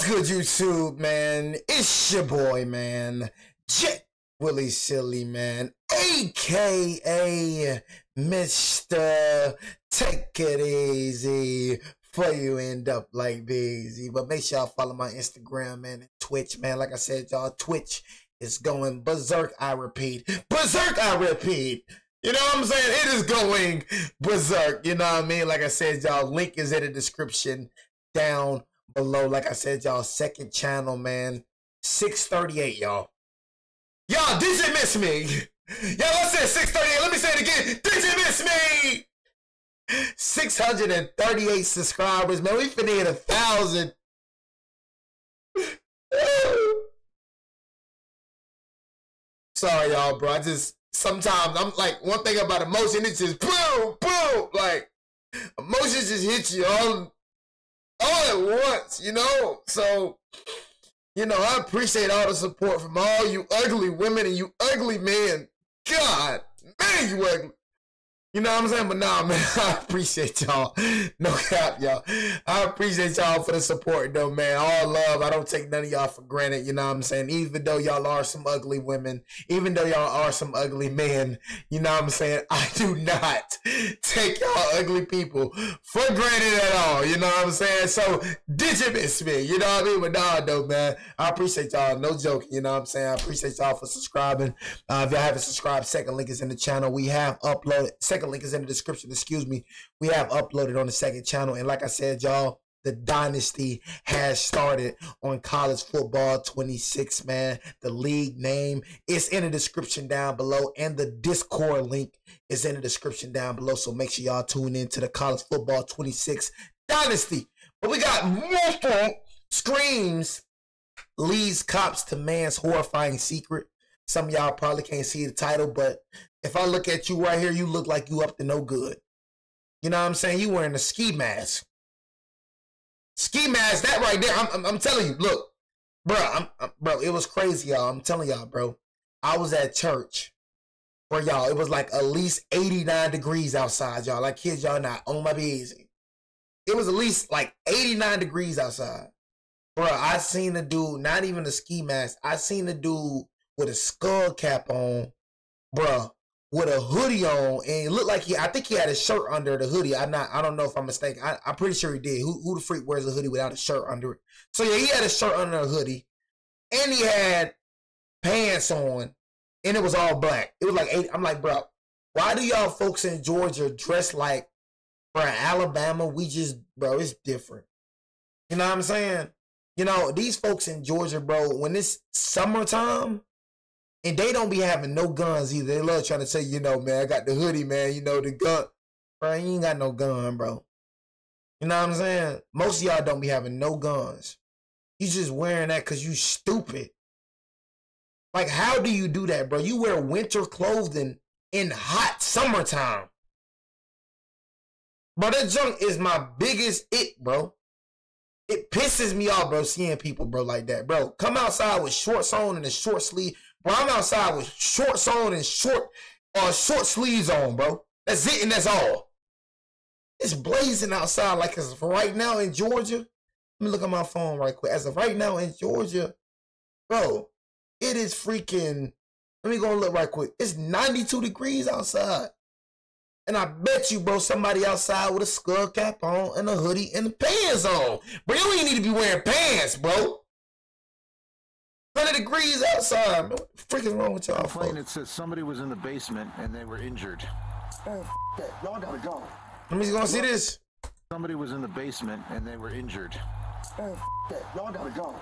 What's good, YouTube, man? It's your boy, man, Jet Willie Silly, man, aka Mr. Take It Easy before you end up like Beezy. But make sure y'all follow my Instagram, man, and Twitch, man. Like I said, y'all, Twitch is going berserk. I repeat, berserk. I repeat. You know what I'm saying? It is going berserk. You know what I mean? Like I said, y'all, link is in the description down below. Like I said, y'all, second channel, man. 638, y'all. Y'all, did you miss me? Y'all, I said 638. Let me say it again. Did you miss me? 638 subscribers, man. We finna hit 1,000. Sorry, y'all, bro. Sometimes I'm like, one thing about emotion, it's just boom, boom. Like, emotions just hit you all at once, you know? So, you know, I appreciate all the support from all you ugly women and you ugly men. God, man, you ugly. You know what I'm saying? But nah, man, I appreciate y'all. No cap, y'all. I appreciate y'all for the support, though, man. All love. I don't take none of y'all for granted. You know what I'm saying? Even though y'all are some ugly women, even though y'all are some ugly men, you know what I'm saying? I do not take y'all ugly people for granted at all. You know what I'm saying? So, did you miss me? You know what I mean? But nah, though, man. I appreciate y'all. No joking. You know what I'm saying? I appreciate y'all for subscribing. If y'all haven't subscribed, second link is in the channel. We have uploaded. Second link is in the description, excuse me. We have uploaded on the second channel. And like I said, y'all, the dynasty has started on College Football 26, man. The league name is in the description down below. And the Discord link is in the description down below. So make sure y'all tune in to the College Football 26 dynasty. But we got Muffled screams leads cops to man's horrifying secret. Some of y'all probably can't see the title, but if I look at you right here, you look like you up to no good. You know what I'm saying? You wearing a ski mask. Ski mask, that right there. I'm telling you, look, bro, bro, it was crazy, y'all. I'm telling y'all, bro. I was at church where y'all, it was like at least 89 degrees outside, y'all. Like, kids, y'all not on my easy. It was at least like 89 degrees outside. Bro, I seen a dude, not even a ski mask. I seen a dude with a skull cap on, bro, with a hoodie on, and it looked like I think he had a shirt under the hoodie. I don't know if I'm mistaken. I'm pretty sure he did. Who the freak wears a hoodie without a shirt under it? So yeah, he had a shirt under a hoodie, and he had pants on, and it was all black. It was like 8. I'm like, bro, why do y'all folks in Georgia dress like, bro, Alabama? We just, bro, it's different. You know what I'm saying? You know, these folks in Georgia, bro, when it's summertime, and they don't be having no guns either. They love trying to say, you know, man, I got the hoodie, man. You know, the gun. Bro, you ain't got no gun, bro. You know what I'm saying? Most of y'all don't be having no guns. You just wearing that because you stupid. Like, how do you do that, bro? You wear winter clothing in hot summertime. Bro, that junk is my biggest it, bro. It pisses me off, bro, seeing people, bro, like that. Bro, come outside with shorts on and a short sleeve. Bro, I'm outside with shorts on and short sleeves on, bro. That's it and that's all. It's blazing outside like as of right now in Georgia. Let me look at my phone right quick. As of right now in Georgia, bro, it is freaking, let me go and look right quick. It's 92 degrees outside. And I bet you, bro, somebody outside with a skull cap on and a hoodie and the pants on. Bro, you ain't need to be wearing pants, bro. 100 degrees outside, man. What the frick is wrong with y'all, folks? It says somebody was in the basement and they were injured. Oh, that. Y'all gotta go. Let me go see this. Somebody was in the basement and they were injured. Oh, that. Y'all gotta go.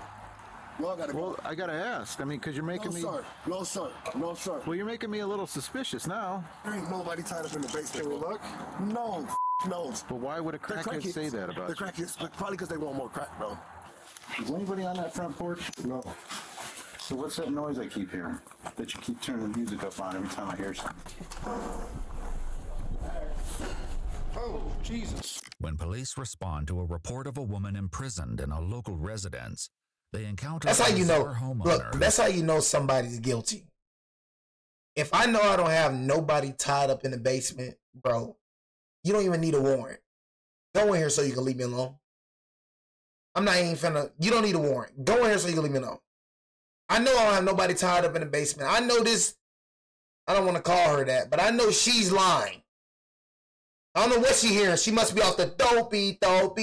Y'all gotta go. Well, I gotta ask. I mean, because you're making me... Sir. No, sir. No, sir. Well, you're making me a little suspicious now. There ain't nobody tied up in the basement. Can we look? No, no. But why would a crackhead say that about the crackheads? Probably because they want more crack, bro. Is anybody on that front porch? No. So what's that noise I keep hearing? That you keep turning the music up on every time I hear something? Oh, Jesus. When police respond to a report of a woman imprisoned in a local residence, they encounter That's how you know. homeowner. Look, that's how you know somebody's guilty. If I know I don't have nobody tied up in the basement, bro, you don't even need a warrant. Go in here so you can leave me alone. I'm not even finna, you don't need a warrant. Go in here so you can leave me alone. I know I don't have nobody tied up in the basement. I know this, I don't want to call her that, but I know she's lying. I don't know what she hearing. She must be off the dopey dough.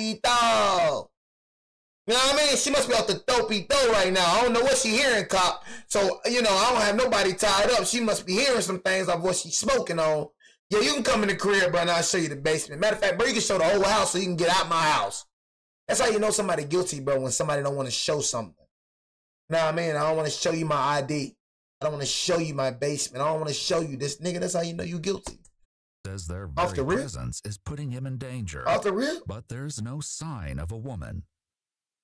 You know what I mean? She must be off the dopey dough right now. I don't know what she hearing, cop. So, you know, I don't have nobody tied up. She must be hearing some things of what she's smoking on. Yeah, you can come in the crib, bro, and I'll show you the basement. Matter of fact, bro, you can show the whole house so you can get out my house. That's how you know somebody guilty, bro, when somebody don't want to show something. You know what I mean? I don't want to show you my ID. I don't want to show you my basement. I don't want to show you this nigga. That's how you know you guilty. Says their very presence is putting him in danger. Off the rip? But there's no sign of a woman.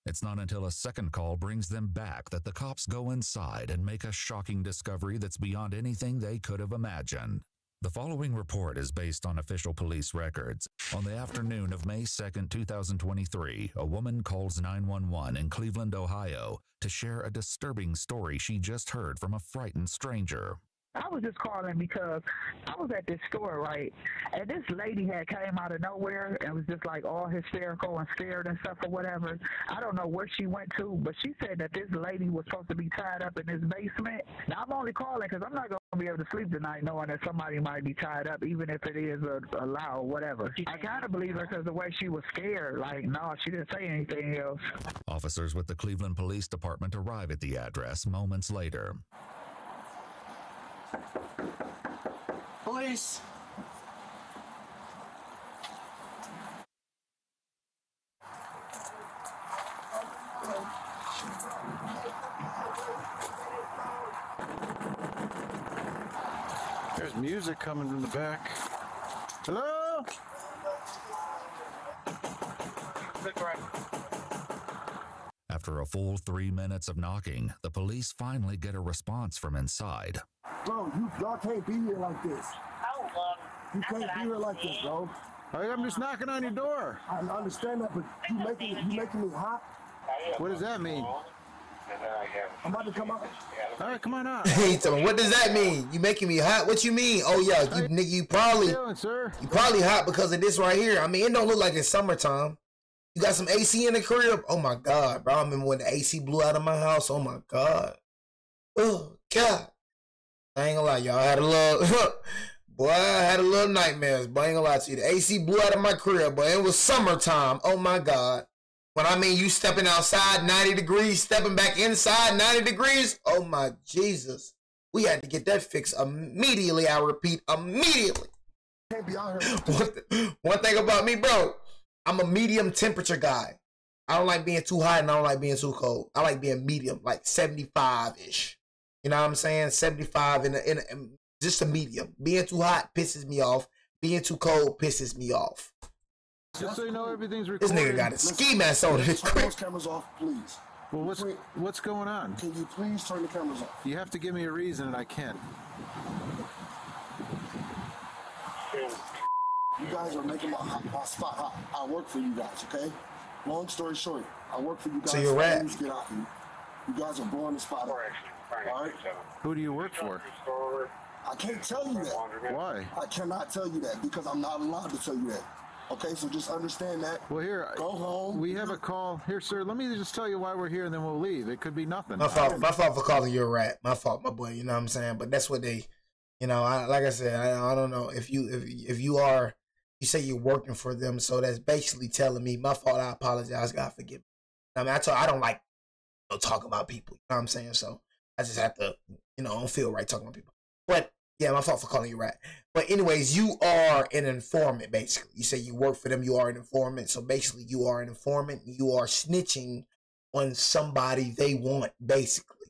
It's not until a second call brings them back that the cops go inside and make a shocking discovery that's beyond anything they could have imagined. The following report is based on official police records. On the afternoon of May 2nd, 2023, a woman calls 911 in Cleveland, Ohio, to share a disturbing story she just heard from a frightened stranger. I was just calling because I was at this store, right, and this lady had came out of nowhere and was just like all hysterical and scared and stuff or whatever. I don't know where she went to, but she said that this lady was supposed to be tied up in this basement. Now, I'm only calling because I'm not going to be able to sleep tonight knowing that somebody might be tied up, even if it is a lie or whatever. I kind of believe her because the way she was scared, like, no, she didn't say anything else. Officers with the Cleveland Police Department arrive at the address moments later. Police! There's music coming from the back. Hello? After a full 3 minutes of knocking, the police finally get a response from inside. Bro, y'all can't be here like this. You can't be here like this, bro. I'm just knocking on your door. I understand that, but you making me hot. What does that mean? I'm about to come out. All right, come on out. Hey, what does that mean? You making me hot? What you mean? Oh yeah, you nigga, you probably hot because of this right here. I mean, it don't look like it's summertime. You got some AC in the crib? Oh my God, bro. I remember when the AC blew out of my house. Oh my God. Oh God. I ain't gonna lie, y'all. I had a little, boy, I had a little nightmares, but I ain't gonna lie to you. The AC blew out of my crib, but it was summertime. Oh my God. When I mean you stepping outside 90 degrees, stepping back inside 90 degrees, oh my Jesus. We had to get that fixed immediately. I repeat, immediately. Can't be out here. One thing about me, bro, I'm a medium temperature guy. I don't like being too hot and I don't like being too cold. I like being medium, like 75-ish. You know what I'm saying? 75 in just a medium. Being too hot pisses me off. Being too cold pisses me off. Just so you know, everything's recorded. This nigga got a ski mask on his Turn those cameras off, please. Well, what's going on? Can you please turn the cameras off? You have to give me a reason, and I can't. You guys are making my spot hot. I work for you guys, okay? Long story short, I work for you guys. So you're a rat. Get out here. You guys are blowing the spot up. All right? Who do you work for? I can't tell you that. Why? I cannot tell you that because I'm not allowed to tell you that. Okay, so just understand that. Well, here, go home. We have a call. Here, sir, let me just tell you why we're here, and then we'll leave. It could be nothing. My fault for calling you a rat. My fault, my boy. You know what I'm saying? But that's what they, you know, like I said, I don't know. If you are, you say you're working for them, so that's basically telling me, my fault, I apologize, God forgive me. I mean, I don't like, you know, talking about people. You know what I'm saying? So I just have to, you know, I don't feel right talking about people. But yeah, my fault for calling you rat. But anyways, you are an informant, basically. You say you work for them, you are an informant. So basically, you are an informant. You are snitching on somebody they want, basically.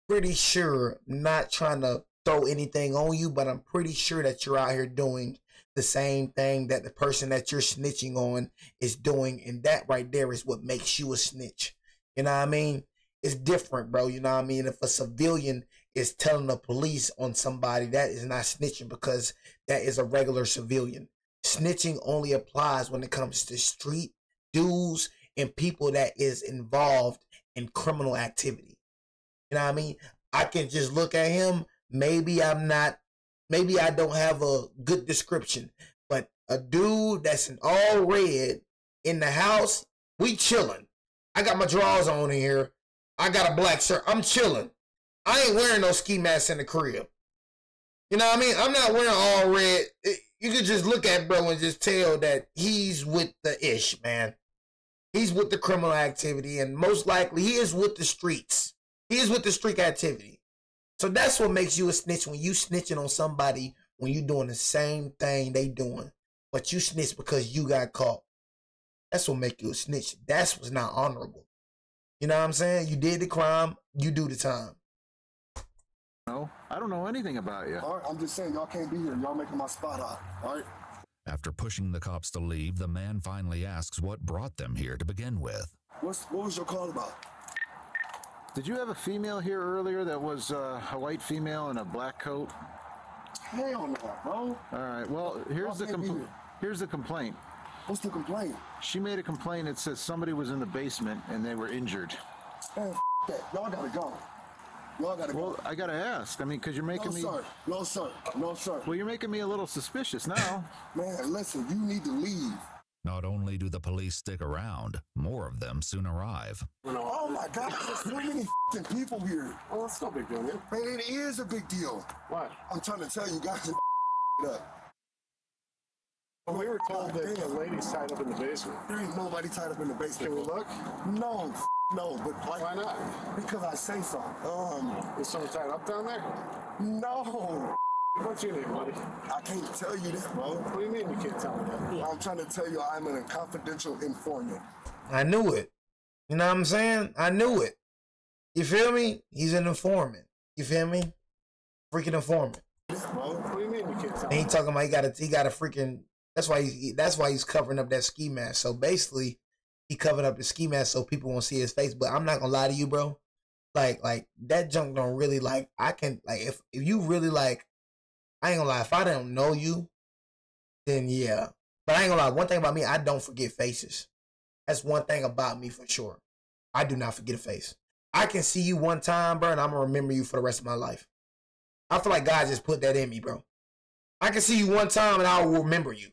Pretty sure, not trying to throw anything on you, but I'm pretty sure that you're out here doing the same thing that the person that you're snitching on is doing. And that right there is what makes you a snitch. You know what I mean? It's different, bro. You know what I mean? If a civilian is telling the police on somebody, that is not snitching because that is a regular civilian. Snitching only applies when it comes to street dudes and people that is involved in criminal activity. You know what I mean? I can just look at him. Maybe I don't have a good description, but a dude that's in all red in the house, we chilling. I got my drawers on in here. I got a black shirt. I'm chilling. I ain't wearing no ski mask in the crib. You know what I mean? I'm not wearing all red. You could just look at bro and just tell that he's with the ish, man. He's with the criminal activity, and most likely he is with the streets. He is with the street activity. So that's what makes you a snitch, when you snitching on somebody when you doing the same thing they doing, but you snitch because you got caught. That's what make you a snitch. That's what's not honorable. You know what I'm saying? You did the crime, you do the time. No, I don't know anything about you. All right, I'm just saying, y'all can't be here. Y'all making my spot hot. All right? After pushing the cops to leave, the man finally asks what brought them here to begin with. What was your call about? Did you have a female here earlier that was a white female in a black coat? Hell no, bro. All right, well, here's the complaint. What's the complaint? She made a complaint that says somebody was in the basement and they were injured. Man, that. Y'all gotta go. Y'all gotta go. Well, I gotta ask. I mean, because you're making me... Sir. No, sir. No, sir. Well, you're making me a little suspicious now. Man, listen, you need to leave. Not only do the police stick around, more of them soon arrive. Oh my God, there's so many f***ing people here. Well, it's no big deal, man. Man, it is a big deal. What? I'm trying to tell you guys to up. Well, we were told that the lady's tied up in the basement. There ain't nobody tied up in the basement. Can we look? No, no, but like, why not? Because I say so. Is someone tied up down there? No. What's your name, buddy? I can't tell you that, bro. What do you mean you can't tell me that? I'm trying to tell you I'm a confidential informant. I knew it. You know what I'm saying? I knew it. You feel me? He's an informant. You feel me? Freaking informant. Bro. What do you mean you can't tell And me he that? talking about he got a freaking. That's why he's covering up that ski mask. So basically, he covered up the ski mask so people won't see his face. But I'm not gonna lie to you, bro. Like that junk don't really I can if you really I ain't gonna lie, if I don't know you, then yeah. But I ain't gonna lie, one thing about me, I don't forget faces. That's one thing about me for sure. I do not forget a face. I can see you one time, bro, and I'm gonna remember you for the rest of my life. I feel like God just put that in me, bro. I can see you one time and I will remember you.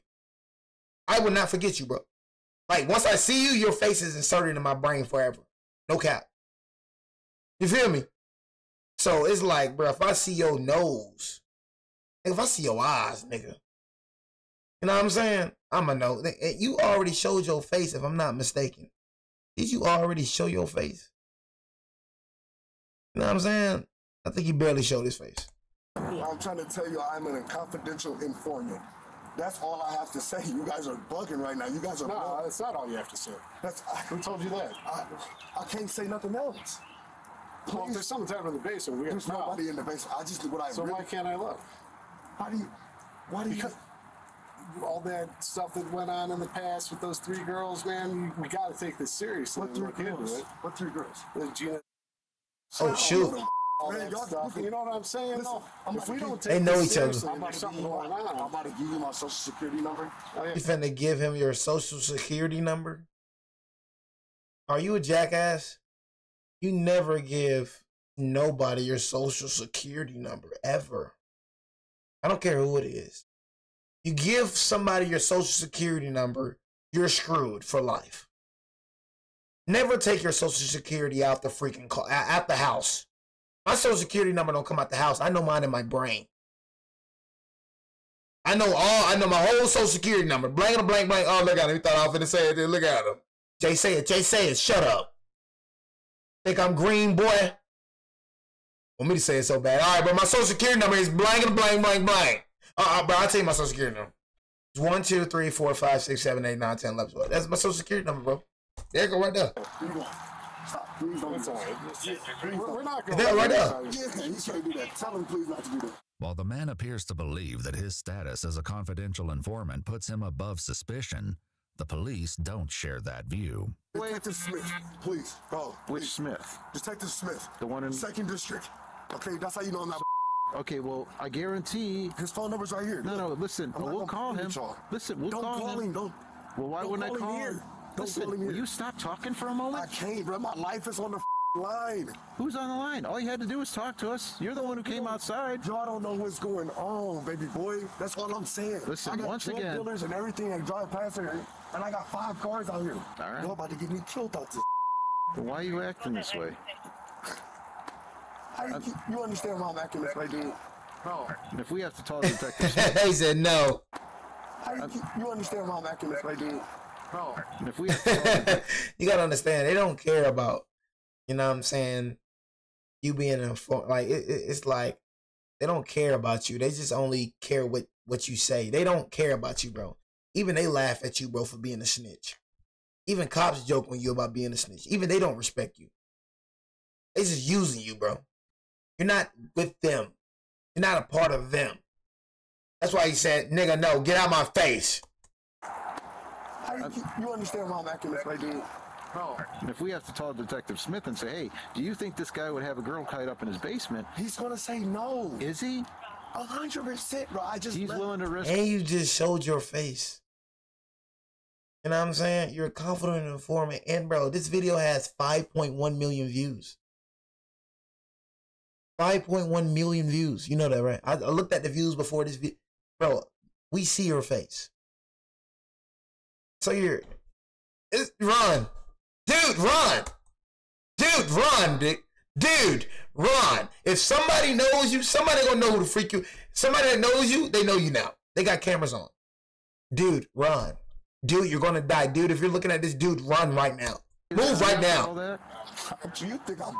I will not forget you, bro. Like, once I see you, your face is inserted in my brain forever. No cap. You feel me? So it's like, bro, if I see your nose, if I see your eyes, nigga, you know what I'm saying? I'ma know. You already showed your face, if I'm not mistaken. Did you already show your face? You know what I'm saying? I think he barely showed his face. I'm trying to tell you I'm a confidential informant. That's all I have to say. You guys are bugging right now. You guys are No, bugging. that's not all you have to say. Who told you that? I can't say nothing else. Well, if there's someone tied up in the basement, we got There's to know. nobody in the basement. I just did what I So really... why can't I look? Why do you... Because all that stuff that went on in the past with those three girls, man, we got to take this seriously. What and three look into girls? it. What three girls? Gina, Oh, shoot. all Man, that y'all- stuff. listen, You know what I'm saying? listen, I'm If we about don't to They take know this each other. seriously, I'm and about there's to something give you going I'm on. about to give you my social security number. Oh, yeah. You finna give him your social security number? Are you a jackass? You never give nobody your social security number, ever. I don't care who it is. You give somebody your social security number, you're screwed for life. Never take your social security out the freaking car, out the house. My social security number don't come out the house. I know mine in my brain. I know my whole social security number. Blank, blank, blank. Oh, look at him. He thought I was finna say it. Look at him. Jay say it. Shut up. Think I'm green, boy? Want me to say it so bad. All right, but my social security number is blank and blank, blank, blank. Bro, I'll tell you my social security number. It's 1, 2, 3, 4, 5, 6, 7, 8, 9, 10, 11, 12. That's my social security number, bro. There you go, right there. Here you go. Stop. Please don't That's do all that. right. We're not going That right there. Yeah, he's trying to do that. Tell him please not to do that. While the man appears to believe that his status as a confidential informant puts him above suspicion, the police don't share that view. Detective Smith, please, go. Which Please. Smith? Detective Smith. The one in... 2nd District. Okay, that's how you know I'm not... Okay, well, I guarantee... His phone number's right here. No, Look. listen, I'm not we'll gonna call play him. with y'all. Listen, we'll Don't call him. Don't. Well, why don't wouldn't I call him call here. him? Don't Listen, call him will here. you stop talking for a moment? I can't, bro. My life is on the line. Who's on the line? All you had to do was talk to us. You're the one who came outside. Y'all don't know what's going on, baby boy. That's all I'm saying. Listen, I got once drug again- dealers and everything that drive past here, and I got 5 cars out here. right. Y'all about to get me killed out this. But why are you acting this way? You understand why I'm acting this way, dude? No. And if we have to talk to Detective Smith, He said no. You understand why I'm acting this way, dude? No. and if we have to talk to You gotta understand, they don't care about, you know what I'm saying, you being informed. Like it's like they don't care about you. They just only care what you say. They don't care about you, bro. Even they laugh at you, bro, for being a snitch. Even cops joke on you about being a snitch. Even they don't respect you. They just using you, bro. You're not with them. You're not a part of them. That's why he said, nigga, no, get out my face. You understand why I'm acting this way, dude? No. and if we have to talk to Detective Smith and say, hey, do you think this guy would have a girl tied up in his basement? He's gonna say no. Is he? 100%, bro. He's willing to risk. And you just showed your face. You know what I'm saying? You're a confident informant. And bro, this video has 5.1 million views. 5.1 million views. You know that, right? I looked at the views before this video. Bro, we see your face. So run. Dude, run. Dude, run, dude, run. If somebody knows you, somebody gonna know who to freak you. Somebody that knows you, they know you now. They got cameras on. Dude, run. Dude, you're gonna die. Dude, if you're looking at this, dude, run right now. Move right now. You think I'm...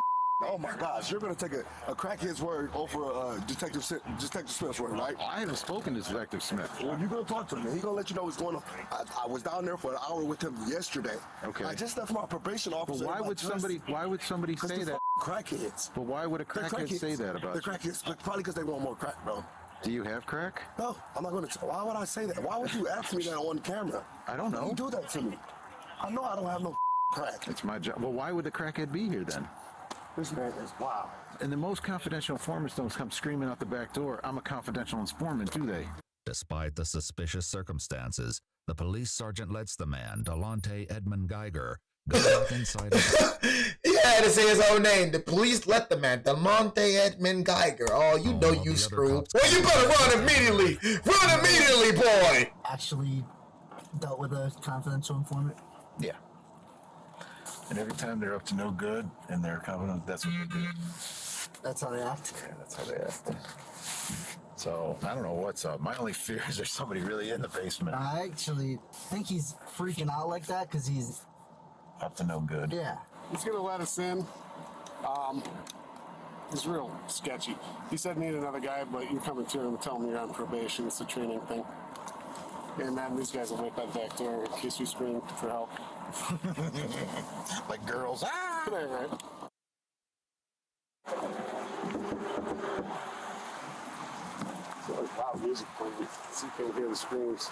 Oh my gosh, you're gonna take a crackhead's word over Detective Smith's word, right? I haven't spoken to Detective Smith. Well, you're gonna talk to him. He's gonna let you know what's going on. I was down there for an hour with him yesterday. Okay. I just left my probation But officer. why would somebody say that? Crackheads. But why would a crackhead say that about the crackheads? Probably because they want more crack, bro. Do you have crack? No, I'm not gonna. Why would I say that? Why would you ask me that on camera? I don't know. You do that to me. I know I don't have no crack. It's my job. Well, why would the crackhead be here then? This man is wow. And the most confidential informants don't come screaming out the back door, I'm a confidential informant, do they? Despite the suspicious circumstances, the police sergeant lets the man, Delonte Edmund Geiger, go back inside. He had to say his own name. The police let the man, Delonte Edmund Geiger. Oh, you know you screwed. Well, you better run immediately. Run immediately, boy. Actually dealt with a confidential informant? Yeah. And every time they're up to no good and they're confident, that's what they do. That's how they act? Yeah, that's how they act. So, I don't know what's up. My only fear is there's somebody really in the basement. I actually think he's freaking out like that because he's... Up to no good. Yeah. He's gonna let us in. He's real sketchy. He said need another guy, but you come into him and tell him you're on probation. It's a training thing. And then these guys will wait by the back door in case we scream for help. Like girls. Ah! Good night, right? So like loud music playing, so you can hear the screams.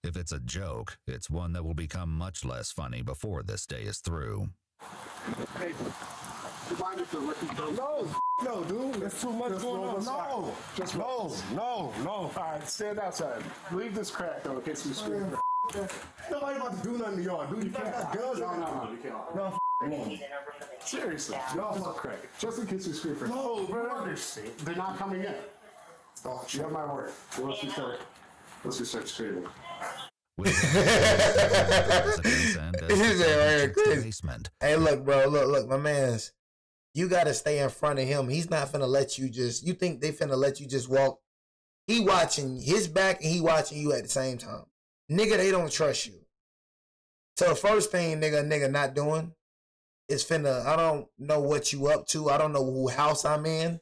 If it's a joke, it's one that will become much less funny before this day is through. Hey, you mind if the rookie comes? No, dude. There's too much going on. No. Just No. All right, stand outside. Leave this crack though in case we scream. Nobody about to do nothing to y'all, dude. You can't got guns. No, you can't. No, Seriously, no, fuck crack. Just in case we scream for No, bro. They're not coming in. Oh, you have my word. Once we start screaming. Basement. Hey, look, bro, look, my man's. You gotta stay in front of him. He's not finna let you just. You think they finna let you just walk? He watching his back and he watching you at the same time. Nigga, they don't trust you. So the first thing nigga not doing is finna. I don't know what you up to. I don't know who house I'm in.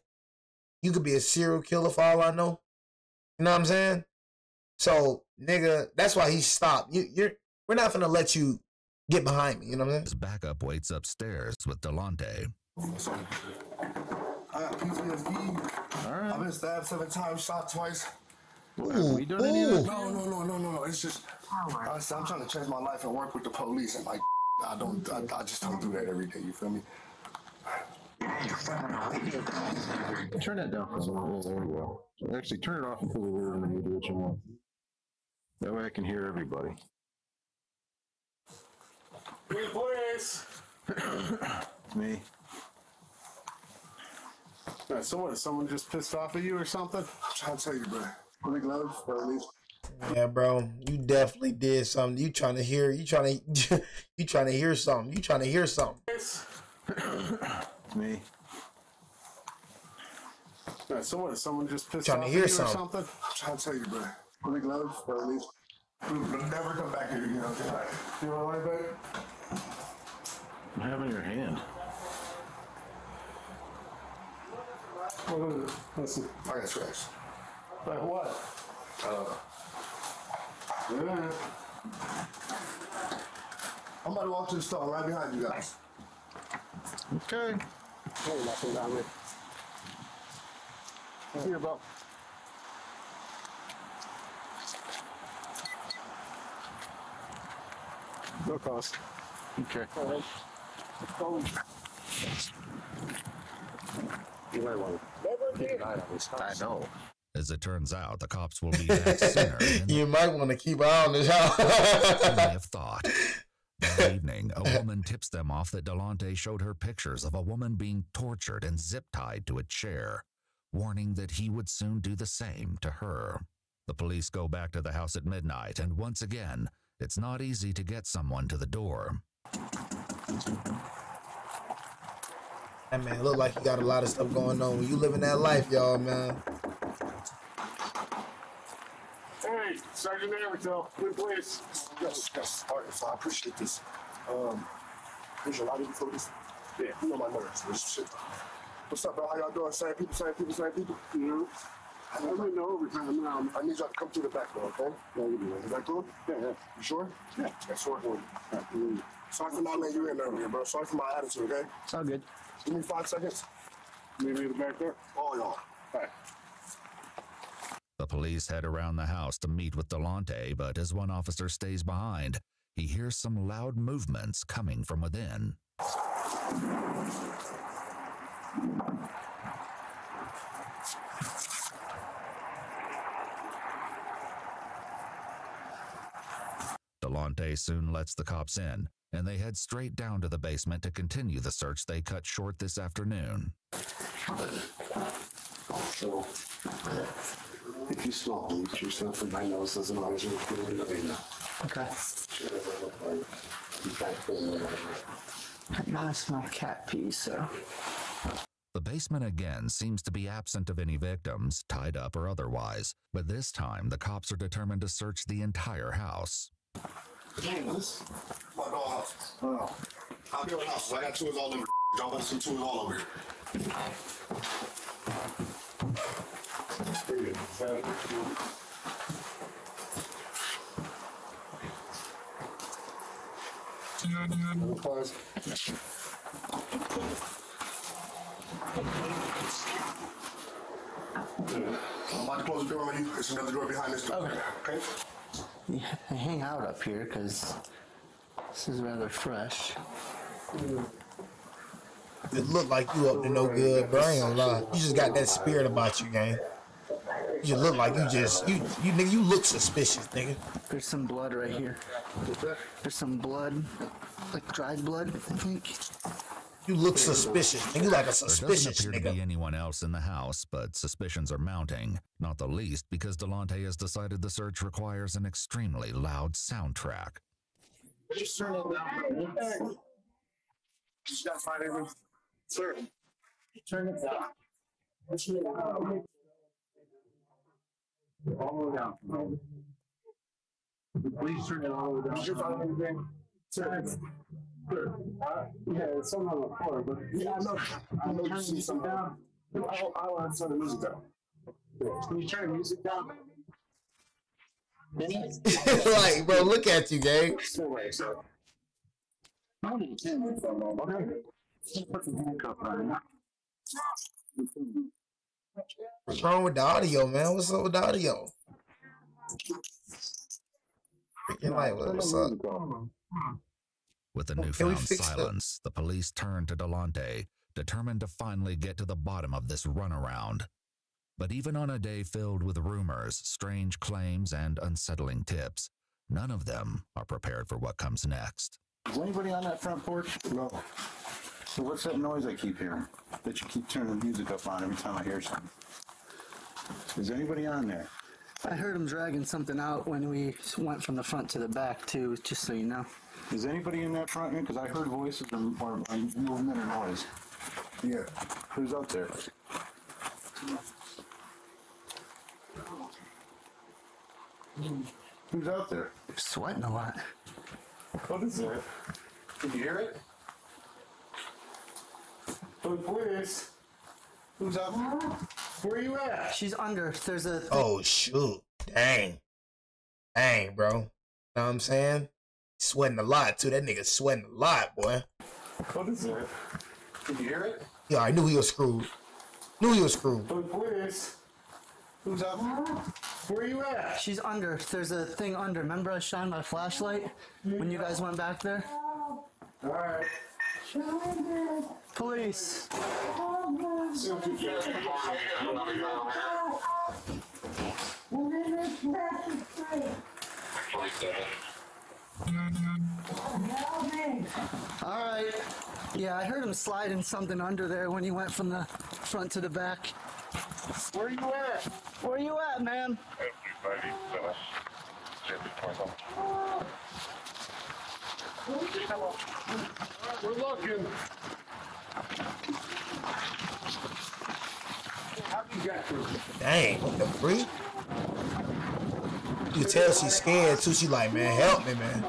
You could be a serial killer for all I know. You know what I'm saying? So, nigga, that's why he stopped. We're not gonna let you get behind me. You know what I'm saying? His backup waits upstairs with Delonte. I got PTSD. All right. I've been stabbed 7 times, shot twice. Have we done any of this? No. It's just I'm trying to change my life and work with the police, and like I just don't do that every day. You feel me? Turn that down for a moment. There we go. Actually, turn it off until the word and you do what you want. That way I can hear everybody. Police! It's me. Someone just pissed off at you or something? I'm trying to tell you, bro. Big gloves, or at least. Yeah, bro, you definitely did something. You trying to hear something. You trying to hear something. Me. Yeah, so what? Someone just pissed Trying off to at hear you or something. something? I'm trying to tell you, bro. Put the gloves, or at least never come back here again. Okay? You want to lie back? What happened in your hand? What is it? Listen. I got trash. Like what? Yeah. I'm about to walk to the store right behind you guys. Okay. Hey, nothing down there. Here, bro. No cost. Okay. All right. You might want to keep an eye on this house. I know. As it turns out, the cops will be back sooner than You might want to keep an eye on this house. they may have thought. That evening, a woman tips them off that Delonte showed her pictures of a woman being tortured and zip-tied to a chair, warning that he would soon do the same to her. The police go back to the house at midnight, and once again, it's not easy to get someone to the door. That man look like he got a lot of stuff going on. When you living that life, y'all, man. Hey, Sergeant Everton, good place. Yes. All right, so I appreciate this. There's a lot of you for this. Yeah, you know my nerves. This shit. What's up, bro? How y'all doing? Same people. You know? I'm in the overtime now. I need y'all to come through the back door, okay? Yeah, you do. Is that cool? Yeah. You sure? Yeah. That's sure. Sorry for not letting you in earlier, bro. Sorry for my attitude, okay? It's all good. Give me 5 seconds. Meet me at the back door. All y'all. All right. The police head around the house to meet with Delonte, but as one officer stays behind, he hears some loud movements coming from within. Delonte soon lets the cops in, and they head straight down to the basement to continue the search they cut short this afternoon. So, if you smell bleach yourself and my nose doesn't always look good, let me know. Okay. I smell cat pee, so. The basement again seems to be absent of any victims, tied up or otherwise, but this time the cops are determined to search the entire house. This my dog house. I'll be on houses. I got tools all over. Y'all got some tools all over here. Pretty good. I'm about to close the door on you. There's another door behind this door. Okay? Yeah, I hang out up here because this is rather fresh. It look like you up to no good, bro. I ain't gonna lie. You just got that spirit about you, gang. You just look like nigga, you look suspicious, nigga. There's some blood right here. There's some blood, like dried blood, I think. You look suspicious. And you like a There suspicious doesn't appear to be nigga. anyone else in the house, but suspicions are mounting, not the least because Delonte has decided the search requires an extremely loud soundtrack. Just turn it down. Hey. You got find everything? Sir. Turn it down. All the way down. Please turn it all the way down. Did you find anything? Sir. Sure. Yeah, it's something on the floor, but yeah, I know you see something down. I want to turn the music down. Can you turn the music down? Like, bro, look at you, gang. Stay away, sir. I don't need to turn it down. Okay. Put some handcuff on. What's wrong with the audio, man? What's up with the audio? Freaking like, what's up? With the Can we newfound fix silence, the police turn to Delonte, determined to finally get to the bottom of this runaround. But even on a day filled with rumors, strange claims, and unsettling tips, none of them are prepared for what comes next. Is anybody on that front porch? No. So what's that noise I keep hearing? That you keep turning the music up on every time I hear something? Is anybody on there? I heard him dragging something out when we went from the front to the back, too, just so you know. Is anybody in that front room? Because I heard voices or movement or noise. Yeah. Who's up there? Who's out there? You're sweating a lot. What is that? Can you hear it? Oh, please. Who's up? Where are you at? She's under. There's a... Oh, shoot. Dang. Dang, bro. Know what I'm saying? Sweating a lot, too. That nigga sweating a lot, boy. What is that? Can you hear it? Yeah, I knew he was screwed. Knew he was screwed. Oh, please. Who's up? Where are you at? She's under. There's a thing under. Remember I shined my flashlight when you guys went back there? All right. Police. All right. Yeah, I heard him sliding something under there when he went from the front to the back. Where are you at? Where you at, man? We're looking. How do you get through? Dang, what the freak? You can tell she's scared, too. She like, man, help me, man.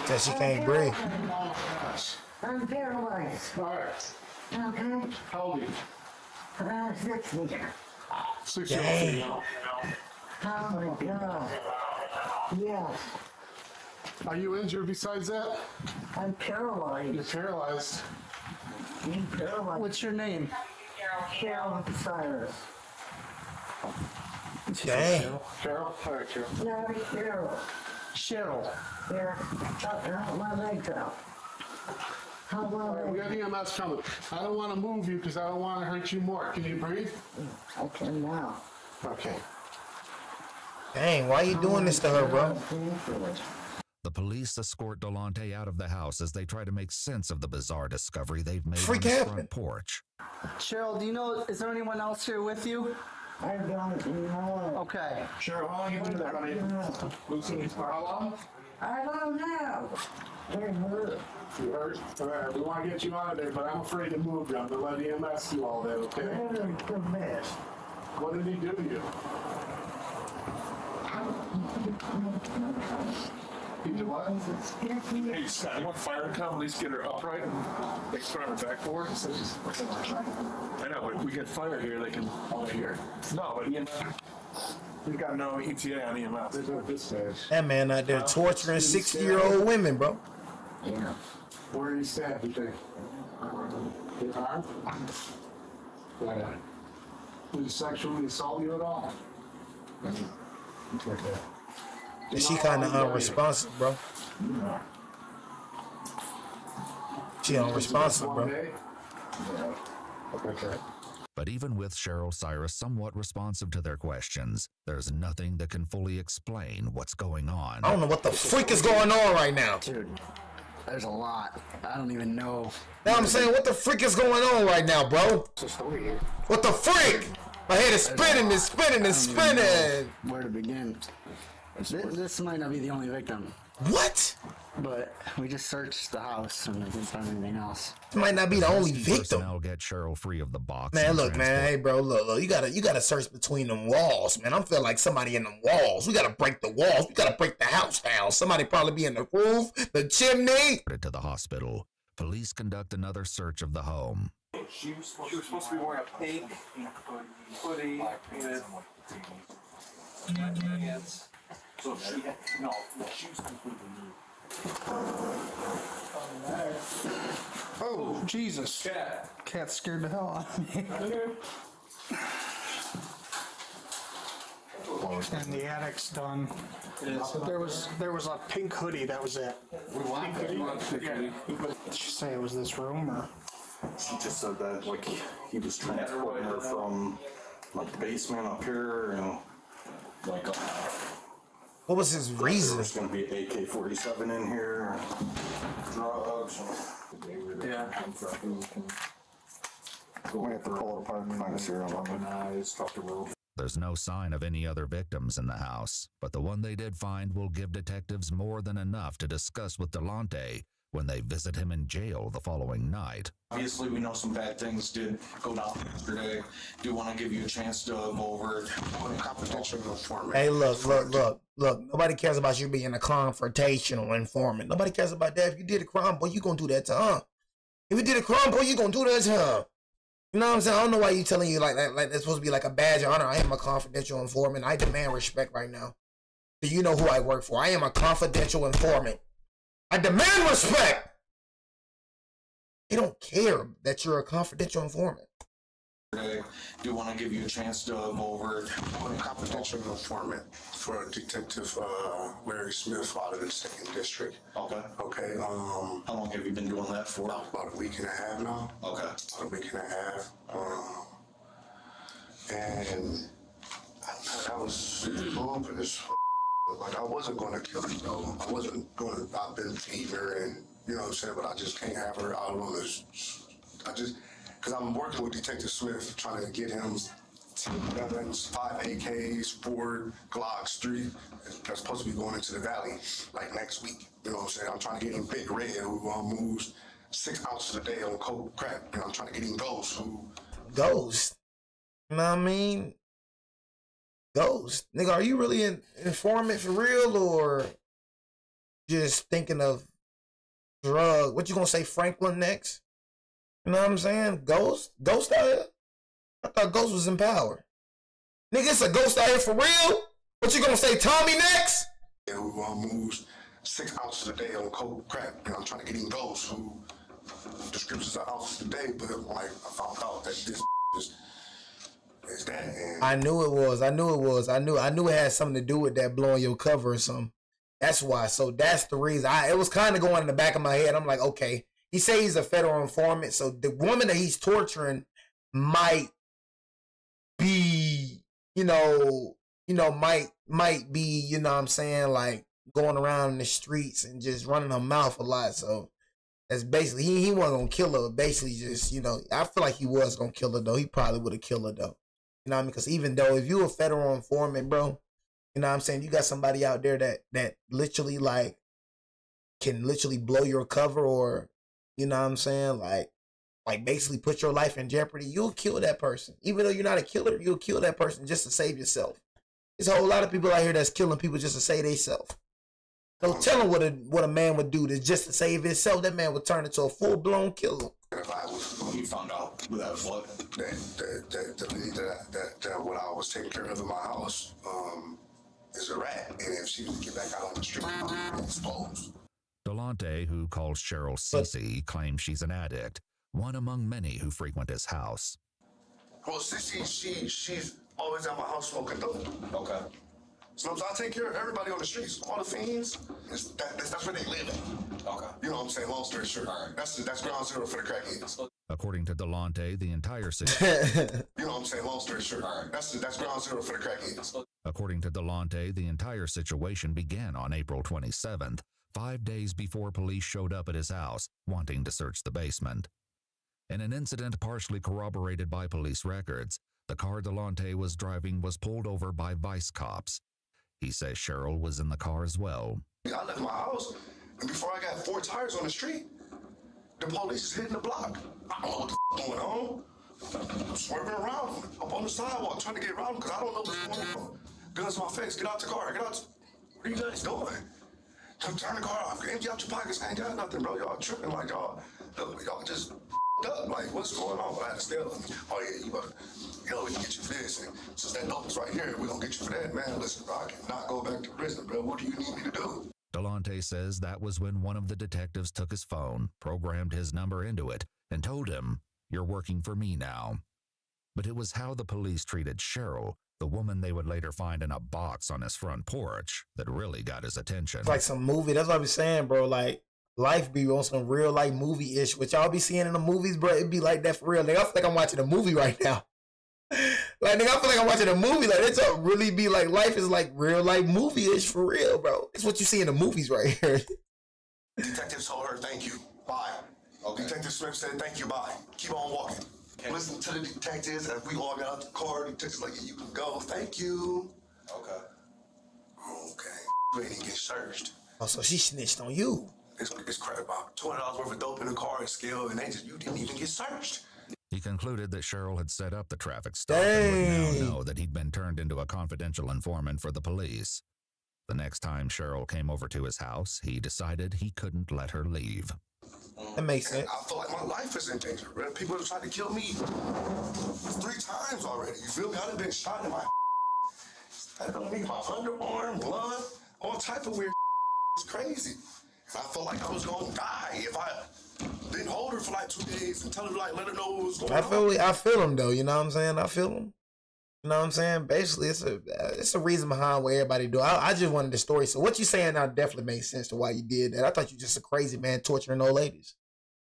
Tell she can't breathe. I'm paralyzed. All right. Okay? How old are you? 60. 60. Dang. Oh my God. Yes. Are you injured besides that? I'm paralyzed. You're paralyzed. I'm paralyzed. What's your name? Cheryl Cyrus. Dang. Cheryl? All right, Cheryl. No, Cheryl. Cheryl. Yeah. How my legs out? How All right, we my got EMS coming. I don't want to move you because I don't want to hurt you more. Can you breathe? I can now. Okay. Dang, why you doing this to her, bro? The police escort Delonte out of the house as they try to make sense of the bizarre discovery they've made Freak on his happened. front porch. Cheryl, do you know, is there anyone else here with you? I don't know. Okay. Cheryl, how long you been there, honey? Lucy, for how long? I don't know. They're hurt. You hurt? All right, we want to get you out of there, but I'm afraid to move you. I'm going to let EMS do all that, okay? They're the best. What did he do to you? He did what? Hey, Scott, you want fire to come, at least get her upright and they can put on her backboard? I know, but we get fire here, they can, here. No, but EMS, we've got no ETA on EMS. There's no dispatch. That man out there torturing 60-year-old women, bro. Yeah. Where are you stabbed, you think? His arm? Why not? Did he sexually assault you at all? Okay. She kind of unresponsive, bro. She unresponsive, bro. Okay. But even with Cheryl Cyrus somewhat responsive to their questions, there's nothing that can fully explain what's going on. I don't know what the freak is going on right now. Dude, there's a lot. I don't even know. Now I'm saying, what the freak is going on right now, bro? What the freak? My head is spinning and spinning and spinning. Where to begin? This might not be the only victim, What? but we just searched the house and we didn't find anything else. This might not be the only Rescue victim. personnel get Cheryl free of the box. Man, and look, man, transport hey, bro, look, you gotta search between them walls, man. I feel like somebody in them walls. We gotta break the walls. We gotta break the house down. Somebody probably be in the roof, the chimney. to the hospital. Police conduct another search of the home. She was supposed to be wearing a pink hoodie with... So she had, no, she was completely nude. Oh, Jesus. Cat. Cat scared the hell out of me. And the attic's done. There was a pink hoodie, that was it. Pink hoodie? Did she say it was this room or? She just said that, like, he was transporting her from, like, the basement up here, you know. Like, What was his reason? There's going to be an AK-47 in here. Drugs. Yeah. We have to pull it apart and find a serial number. There's no sign of any other victims in the house, but the one they did find will give detectives more than enough to discuss with Delonte when they visit him in jail the following night. Obviously, we know some bad things did go down yesterday. Do want to give you a chance to go over it. Confidential informant. Hey, look. Nobody cares about you being a confrontational informant. Nobody cares about that. If you did a crime, boy, you gonna do that to him. If you did a crime, boy, you gonna do that to him. You know what I'm saying? I don't know why you telling you like that. Like that's supposed to be like a badge of honor. I am a confidential informant. I demand respect right now. Do you know who I work for? I am a confidential informant. I demand respect. They don't care that you're a confidential informant. Do want to give you a chance to go over it. Confidential informant for Detective Larry Smith out of the 2nd District. Okay. Okay. How long have you been doing that for? About a week and a half now. Okay. About a week and a half. And I was going for this. Like, I wasn't going to kill her, though. I wasn't going to, I've been feeding her and, you know what I'm saying, but I just can't have her out on this. Because I'm working with Detective Smith, trying to get him 5 AKs, 4 Glocks, 3. That's supposed to be going into the valley, like, next week. You know what I'm saying? I'm trying to get him Big Red, who moves 6 ounces a day on cold crack. And I'm trying to get him Ghost, who... Ghost? You know what I mean? Ghost. Nigga, are you really an informant for real or just thinking of drug? What you gonna say, Franklin next? You know what I'm saying? Ghost? Ghost out here? I thought Ghost was in power. Nigga, it's a ghost out here for real? What you gonna say, Tommy next? Who moves 6 ounces a day on cold crack. And I'm trying to get him Ghost, who descriptions are ounces a day, but like I found out that this is that. And I knew it was. I knew it had something to do with that blowing your cover or something. That's why. So that's the reason. It was kind of going in the back of my head. I'm like, okay. He say he's a federal informant, so the woman that he's torturing might be, might be, you know what I'm saying, like going around in the streets and just running her mouth a lot. So that's basically, he wasn't gonna kill her. Basically, just, I feel like he was gonna kill her though. He probably would have killed her though. You know what I mean? Because even though if you a federal informant, bro, you know what I'm saying, you got somebody out there that literally like can literally blow your cover or, you know what I'm saying, like basically put your life in jeopardy, you'll kill that person. Even though you're not a killer, you'll kill that person just to save yourself. There's a whole lot of people out here that's killing people just to save themselves. So tell them what a man would do just to save himself. That man would turn into a full-blown killer. You found out that was what? That what I was taking care of in my house is a rat. And if she would get back out on the street, I'd be exposed. Delonte, who calls Cheryl Cece, claims she's an addict, one among many who frequent his house. Well, Cece, she's always at my house smoking dope. Okay. So I take care of everybody on the streets. All the fiends, that's where they live at. Okay. You know what I'm saying? Long story short. All right. That's ground zero for the crackheads. According to Delonte, the entire situation. You know what I'm saying? Long story short. All right. That's ground zero for the crackheads. According to Delonte, the entire situation began on April 27th, 5 days before police showed up at his house, wanting to search the basement. In an incident partially corroborated by police records, the car Delonte was driving was pulled over by vice cops. He says Cheryl was in the car as well. I left my house, and before I got 4 tires on the street, the police is hitting the block. I don't know what the going on. I'm swerving around up on the sidewalk trying to get around because I don't know what's going on. Guns in my face. Get out the car. Get out. What are you guys doing? Turn the car off. Empty out your pockets. I ain't got nothing, bro. Y'all tripping like y'all just up. Like, what's going on? I had to steal. Oh, yeah, we can get you for this. And since that dope is right here, we're going to get you for that. Man, listen, bro, I cannot go back to prison, bro. What do you need me to do? Delonte says that was when one of the detectives took his phone, programmed his number into it, and told him, "You're working for me now." But it was how the police treated Cheryl, the woman they would later find in a box on his front porch, that really got his attention. It's like some movie. That's what I be saying, bro. Like, life be on some real life movie-ish, which y'all be seeing in the movies, bro. It be like that for real. Like, I feel like I'm watching a movie right now. Like, nigga, I feel like I'm watching a movie. Like, it's a really be like, life is like real life movie-ish for real, bro. It's what you see in the movies right here. Detective told her, thank you, bye. Okay. Detective Smith said, thank you, bye. Keep on walking. Okay. Listen to the detectives as we all got out the car. The detectives like, you can go, thank you. Okay. Okay. We didn't get searched. Oh, so she snitched on you. It's crap about $200 worth of dope in the car and skill, and you didn't even get searched. He concluded that Cheryl had set up the traffic stop and would now know that he'd been turned into a confidential informant for the police. The next time Cheryl came over to his house, he decided he couldn't let her leave. That makes sense. I feel like my life is in danger, bro. People have tried to kill me 3 times already. You feel me? I've been shot in my I don't need my underarm, blood, all type of weird. It's crazy. I felt like I was gonna die if I didn't hold her for like 2 days and tell her, like, let her know what was going on. I feel him though. You know what I'm saying? I feel him. You know what I'm saying? Basically, it's a reason behind what everybody do. I just wanted the story. So what you saying now definitely makes sense to why you did that. I thought you just a crazy man torturing old ladies.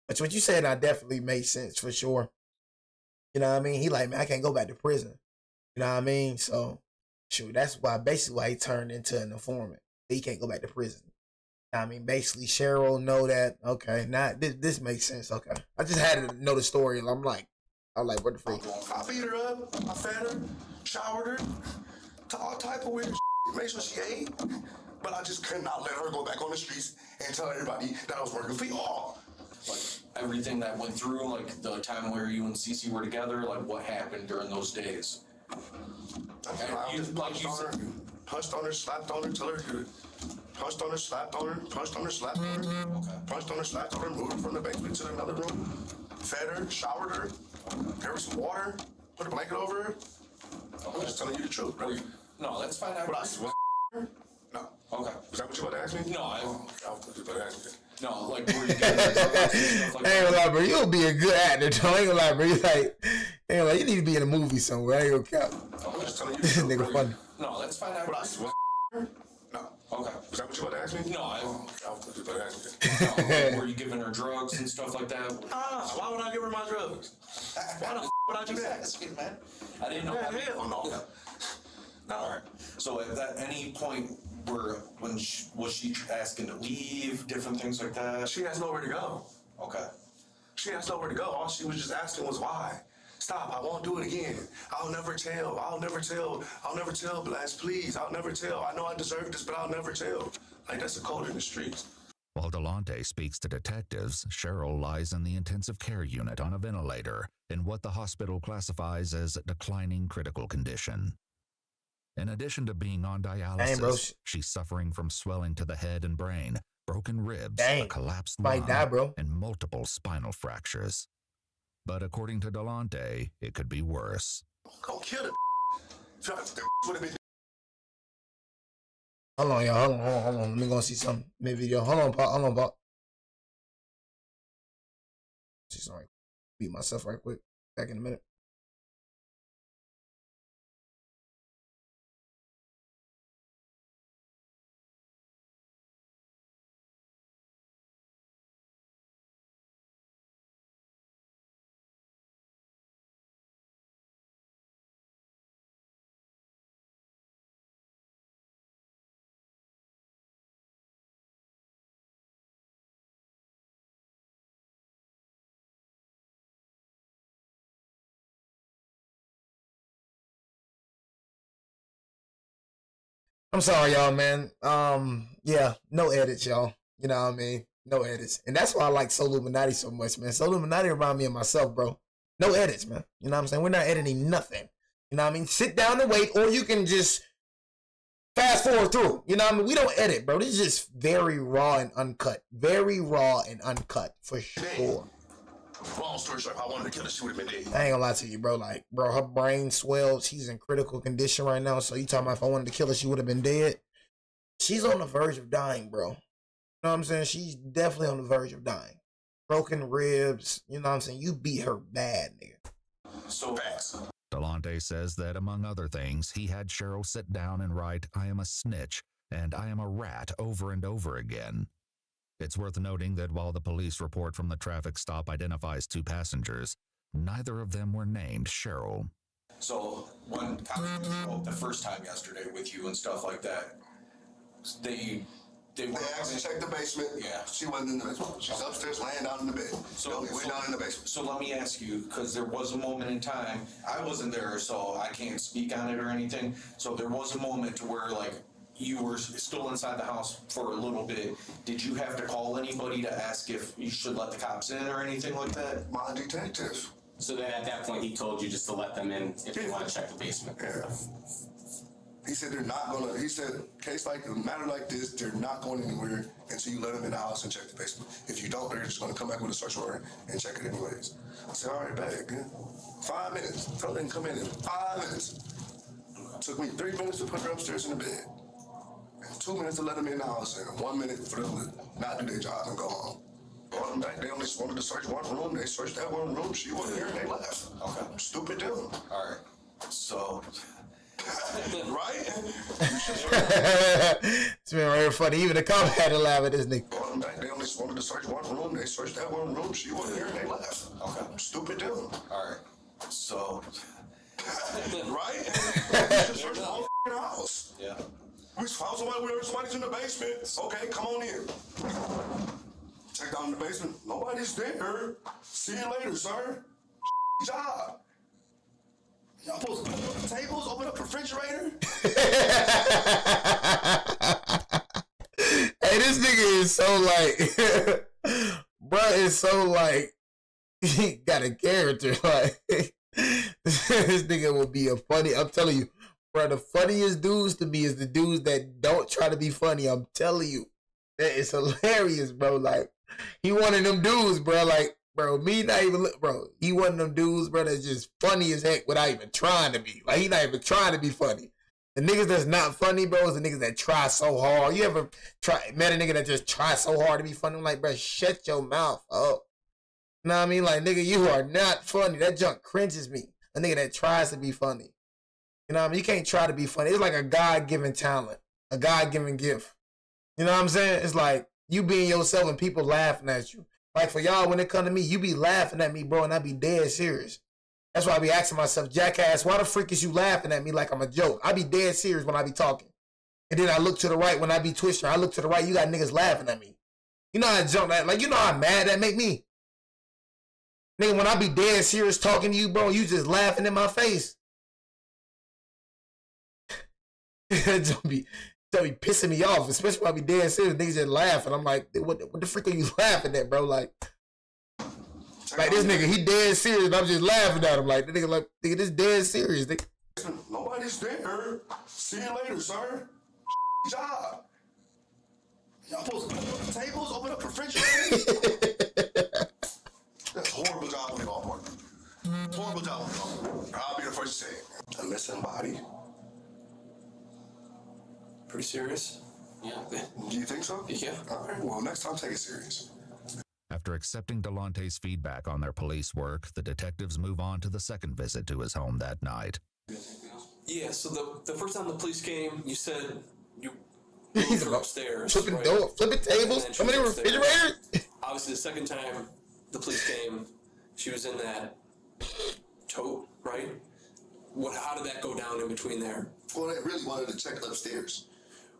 But what you said now definitely makes sense for sure. You know what I mean? He like, man, I can't go back to prison. You know what I mean? So, shoot, that's basically why he turned into an informant. He can't go back to prison. I mean, basically, Cheryl know that. Okay, now this makes sense. Okay, I just had to know the story. I'm like, what the freak? I beat her up. I fed her, showered her, to all type of weird shit. Made sure she ate. But I just could not let her go back on the streets and tell everybody that I was working for y'all. Like everything that went through, like the time where you and Cece were together, like what happened during those days? I just punched on her, slapped on her, till her good. Punched on her, slapped on her, punched on her, slapped on her. Okay. Punched on her, slapped on her, moved her from the basement to another room. Fed her, showered her, gave her some water, put a blanket over her. Okay. I'm just telling you the truth, bro. No, that's fine. But I swear. No. Okay. Is that what you about to ask me? No, I was about to ask me. No, like were you getting stuff like I ain't gonna lie, bro. You'll be a good actor, though. I ain't gonna lie, bro. You like, you need to be in a movie somewhere. I ain't gonna count. I'm just telling you. This nigga funny. No, that's fine. But I swear. No. Okay. Is that what you about to ask me? No, I was about to ask me. No, like, were you giving her drugs and stuff like that? Why would I give her my drugs? Why the would I do that? Man. I didn't know. Hell no. No. All right. So at any point was she asking to leave, different things like that? She has nowhere to go. Okay. She has nowhere to go. All she was just asking was why. Stop, I won't do it again. I'll never tell, Blas, please. I'll never tell. I know I deserve this, but I'll never tell. Like, that's the code in the streets. While Delonte speaks to detectives, Cheryl lies in the intensive care unit on a ventilator in what the hospital classifies as declining critical condition. In addition to being on dialysis, she's suffering from swelling to the head and brain, broken ribs, a collapsed lung, and multiple spinal fractures. But according to Delonte, it could be worse. Go kill it. Hold on, y'all. Hold on. Let me go see some video. Hold on, Pop. Sorry. Beat myself right quick. Back in a minute. I'm sorry, y'all, man. Yeah, no edits, y'all. You know what I mean? No edits. And that's why I like Soul Illuminati so much, man. Soul Illuminati remind me of myself, bro. No edits, man. You know what I'm saying? We're not editing nothing. You know what I mean? Sit down and wait, or you can just fast forward through. You know what I mean? We don't edit, bro. This is just very raw and uncut. Very raw and uncut, for sure. Long story short, if I wanted to kill her, she would have been dead. I ain't gonna lie to you, bro. Like, bro, her brain swelled. She's in critical condition right now. So you talking about if I wanted to kill her, she would have been dead? She's on the verge of dying, bro. You know what I'm saying? She's definitely on the verge of dying. Broken ribs. You know what I'm saying? You beat her bad, nigga. So fast. Delonte says that, among other things, he had Cheryl sit down and write, "I am a snitch," and "I am a rat" over and over again. It's worth noting that while the police report from the traffic stop identifies 2 passengers, neither of them were named Cheryl. So when cops showed up the first time yesterday with you and stuff like that, they asked to check the basement. Yeah. She wasn't in the basement. She's upstairs laying down in the bed. So we're down in the basement. So let me ask you, because there was a moment in time, I wasn't there, so I can't speak on it or anything. So there was a moment to where, like, you were still inside the house for a little bit. Did you have to call anybody to ask if you should let the cops in or anything like that? My detective. So then at that point, he told you just to let them in if you want to check the basement. Yeah. He said they're not gonna, he said, case like a matter like this, they're not going anywhere until you let them in the house and check the basement. If you don't, they're just gonna come back with a search warrant and check it anyways. I said, all right, bag, yeah. 5 minutes. Tell them to come in 5 minutes. Took me 3 minutes to put her upstairs in the bed. And 2 minutes to let them in the house, and 1 minute for them to not do their job and go home. Brought them back. They only wanted to search one room. They searched that one room. She wasn't here and they left. Okay. Stupid them. All right. So... right? It's been very funny. Even the cop had to laugh at this nigga. They only wanted to search one room. They searched that one room. She wasn't here and they left. Okay. Stupid them. All right. So... right? You should search the whole house. Yeah. We found somebody's in the basement. Okay, come on in. Check down in the basement. Nobody's there. See you later, sir. Job. Y'all supposed to open up the tables, open up the refrigerator? Hey, this nigga is so like, bruh is so like, he got a character. Like, this nigga will be a funny, I'm telling you, bro, the funniest dudes to me is the dudes that don't try to be funny. I'm telling you. That is hilarious, bro. Like, he one of them dudes, bro. Like, bro, me not even, bro, he one of them dudes, bro, that's just funny as heck without even trying to be. Like, he not even trying to be funny. The niggas that's not funny, bro, is the niggas that try so hard. You ever met a nigga that just try so hard to be funny? I'm like, bro, shut your mouth up. You know what I mean? Like, nigga, you are not funny. That junk cringes me. A nigga that tries to be funny. You know what I mean? You can't try to be funny. It's like a God-given talent, a God-given gift. You know what I'm saying? It's like you being yourself and people laughing at you. Like for y'all, when it come to me, you be laughing at me, bro, and I be dead serious. That's why I be asking myself, jackass, why the freak is you laughing at me like I'm a joke? I be dead serious when I be talking. And then I look to the right when I be twisting. I look to the right, you got niggas laughing at me. You know how I jump that? Like, you know how mad that make me? Nigga, when I be dead serious talking to you, bro, you just laughing in my face. Don't be pissing me off, especially when I be dead serious. Niggas just laughing. I'm like, what the freak are you laughing at, bro? Like this nigga, he dead serious, and I'm just laughing at him. Like, the nigga, this dead serious. Nigga. Nobody's there. See you later, sir. Job. Y'all supposed to open up the tables, open up the refrigerator? That's a horrible job on the golf course. Horrible job on the golf course. I'll be the first to say it. A missing body. Pretty serious? Yeah. Do you think so? Yeah. All right, well, next time take it serious. After accepting Delante's feedback on their police work, the detectives move on to the second visit to his home that night. Yeah, so the first time the police came, you said you moved her upstairs. Flipping door, flipping tables, how many refrigerators? Obviously, the second time the police came, she was in that tote, right? How did that go down in between there? Well, they really wanted to check upstairs.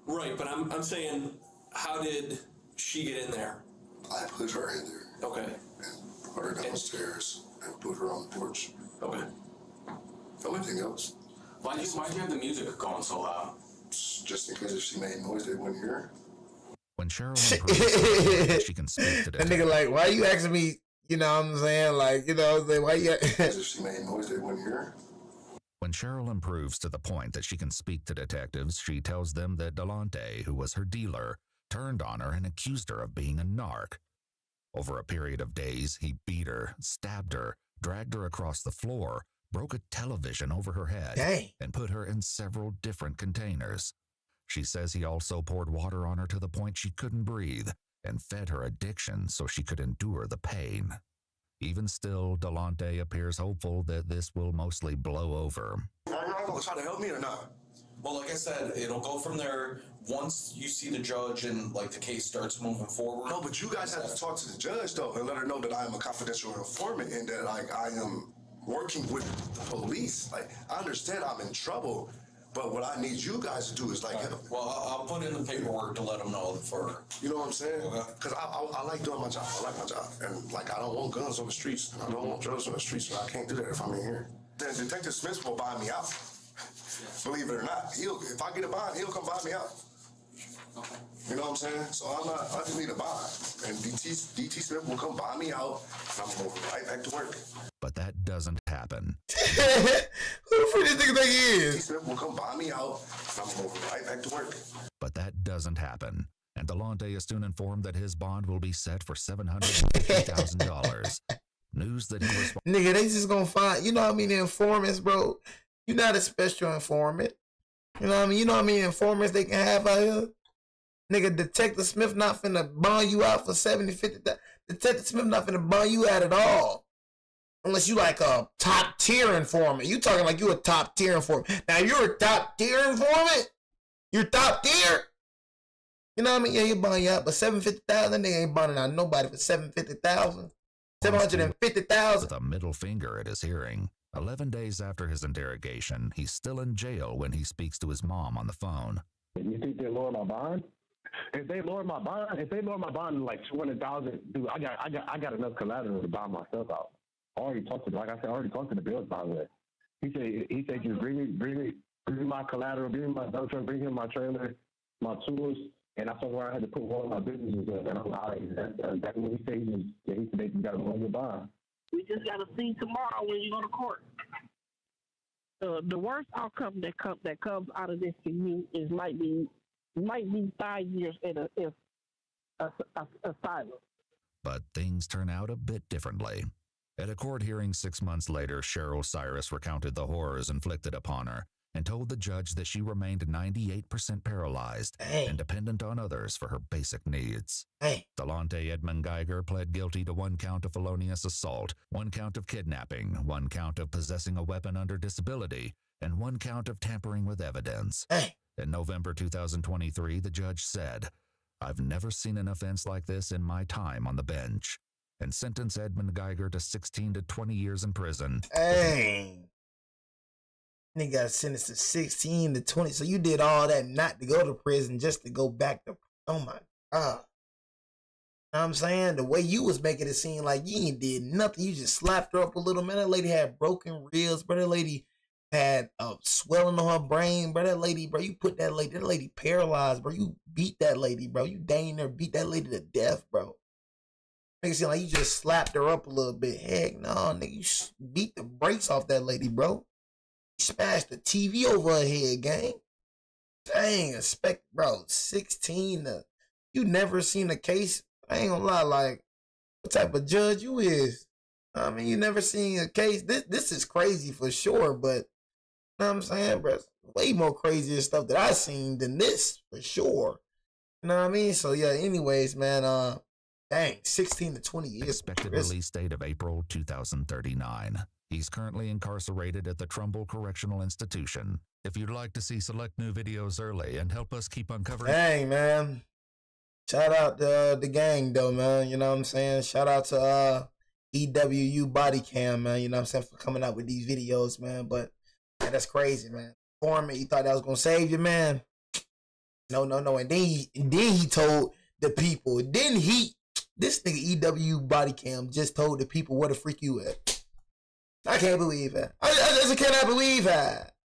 Right, but I'm saying, how did she get in there? I put her in there. Okay. And put her downstairs and put her on the porch. Okay. No anything else. Why'd you have the music going so loud? Just in case if she made noise, they wouldn't hear. When Cheryl improves, she can speak to that nigga like, why you asking me, you know what I'm saying? Like, you know what I'm saying? Why you... if she made noise, they wouldn't hear. When Cheryl improves to the point that she can speak to detectives, she tells them that Delante, who was her dealer, turned on her and accused her of being a narc. Over a period of days, he beat her, stabbed her, dragged her across the floor, broke a television over her head, and put her in several different containers. She says he also poured water on her to the point she couldn't breathe and fed her addiction so she could endure the pain. Even still, Delante appears hopeful that this will mostly blow over. Are you going to try to help me or not? Well, like I said, it'll go from there once you see the judge and, like, the case starts moving forward. No, but you guys have to talk to the judge, though, and let her know that I am a confidential informant and that, like, I am working with the police. Like, I understand I'm in trouble, but what I need you guys to do is like, well, I'll put in the paperwork to let them know for. You know what I'm saying? Because I like doing my job. I like my job, and like I don't want guns on the streets, and I don't want drugs on the streets, so I can't do that if I'm in here. Then Detective Smith will buy me out. Believe it or not, if I get a bond, he'll come buy me out. Okay. You know what I'm saying? So I just need a bond, and DT Smith will come buy me out, and I'm going right back to work. But that doesn't happen. Who the freak this nigga think he is? DT Smith will come buy me out, and I'm going right back to work. But that doesn't happen. And Delonte is soon informed that his bond will be set for $750,000. News that he was... Nigga, they just gonna find, you know what I mean, the informants, bro. You're not a special informant. You know what I mean? You know how many informants they can have out here? Nigga, Detective Smith not finna bond you out for $50,000. Detective Smith not finna bond you out at all. Unless you like a top tier informant. You talking like you a top tier informant. Now you're a top tier informant? You're top tier? You know what I mean? Yeah, you bond you out, but $750,000, nigga ain't bonding out nobody for $750,000. $750,000. With a middle finger at his hearing. 11 days after his interrogation, he's still in jail when he speaks to his mom on the phone. You think they lower my bond? If they lower my bond to like $200,000, dude, I got enough collateral to buy myself out. I already talked to, like I said, I already talked to the bills, by the way. He said, just bring me my collateral, bring me my dump truck, bring him my trailer, my tools, and I told where I had to put one of my businesses in, and I'm like, that's what he said. He said you got to lower your bond. We just got to see tomorrow when you go to court. The worst outcome that comes out of this for you is might be 5 years in asylum. But things turn out a bit differently. At a court hearing 6 months later, Cheryl Cyrus recounted the horrors inflicted upon her and told the judge that she remained 98% paralyzed and dependent on others for her basic needs. Delonte Edmund Geiger pled guilty to 1 count of felonious assault, 1 count of kidnapping, 1 count of possessing a weapon under disability, and 1 count of tampering with evidence. In November 2023, the judge said, "I've never seen an offense like this in my time on the bench," and sentenced Edmund Geiger to 16 to 20 years in prison. Dang. Nigga got sentenced to 16 to 20. So you did all that not to go to prison, just to go back to... Oh my God. You know what I'm saying? The way you was making it seem like you ain't did nothing. You just slapped her up a little, man. That lady had broken ribs, bro. That lady had swelling on her brain, bro. That lady, bro, you put that lady paralyzed, bro. You beat that lady, bro. You dang near beat that lady to death, bro. Make it seem like you just slapped her up a little bit. Heck no, nigga. You beat the brakes off that lady, bro. Smashed the TV over her head, gang. Dang, bro, 16 to... You never seen a case? I ain't gonna lie, like, what type of judge you is? I mean, you never seen a case. This is crazy for sure, but, you know what I'm saying, bro? Way more crazier stuff that I seen than this, for sure. You know what I mean? So, yeah, anyways, man, dang, 16 to 20 years. Expected release date of April 2039. He's currently incarcerated at the Trumbull Correctional Institution. If you'd like to see select new videos early and help us keep uncovering... Dang, man. Shout out to the gang, though, man. You know what I'm saying? Shout out to EWU Body Cam, man. You know what I'm saying? For coming out with these videos, man. But, man, that's crazy, man. Foreman, you thought that was going to save you, man? No. And then he told the people. This nigga EWU Body Cam just told the people where the freak you at. I can't believe that. I just cannot believe that.